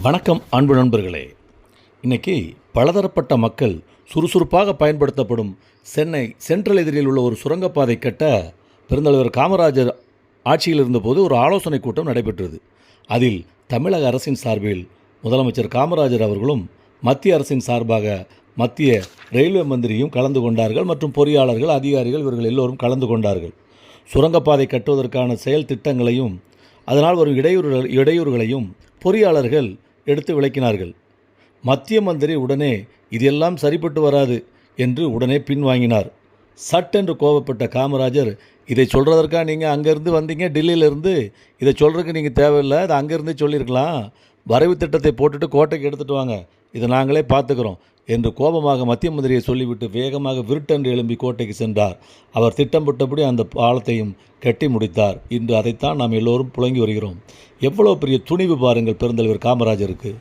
வணக்கம் அன்பு நண்பர்களே. இன்றைக்கி பலதரப்பட்ட மக்கள் சுறுசுறுப்பாக பயன்படுத்தப்படும் சென்னை சென்ட்ரல் எதிரில் உள்ள ஒரு சுரங்கப்பாதை கட்ட பெருந்தலைவர் காமராஜர் ஆட்சியில் இருந்தபோது ஒரு ஆலோசனை கூட்டம் நடைபெற்றது. அதில் தமிழக அரசின் சார்பில் முதலமைச்சர் காமராஜர் அவர்களும் மத்திய அரசின் சார்பாக மத்திய ரயில்வே மந்திரியும் கலந்து கொண்டார்கள் மற்றும் பொறியாளர்கள் அதிகாரிகள் இவர்கள் எல்லோரும் கலந்து கொண்டார்கள். சுரங்கப்பாதை கட்டுவதற்கான செயல் திட்டங்களையும் அதனால் வரும் இடையூறுகளையும் பொறியாளர்கள் எடுத்து விளக்கினார்கள். மத்திய மந்திரி உடனே இதெல்லாம் சரிப்பட்டு வராது என்று உடனே பின்வாங்கினார். சட்டென்று கோபப்பட்ட காமராஜர், இதை சொல்கிறதற்காக நீங்கள் அங்கேருந்து வந்தீங்க, டெல்லியிலேருந்து இதை சொல்கிறதுக்கு நீங்கள் தேவையில்லை, அதை அங்கேருந்தே சொல்லியிருக்கலாம், வரைவு திட்டத்தை போட்டுட்டு கோட்டைக்கு எடுத்துகிட்டு வாங்க, இதை நாங்களே பார்த்துக்கிறோம் என்று கோபமாக மத்திய மந்திரியை சொல்லிவிட்டு வேகமாக விருட்டென்று எழும்பி கோட்டைக்கு சென்றார். அவர் திட்டமிட்டபடி அந்த பாலத்தையும் கட்டி முடித்தார். இன்று அதைத்தான் நாம் எல்லோரும் புழங்கி வருகிறோம். எவ்வளோ பெரிய துணிவு பாருங்கள் பெருந்தலைவர் காமராஜருக்கு.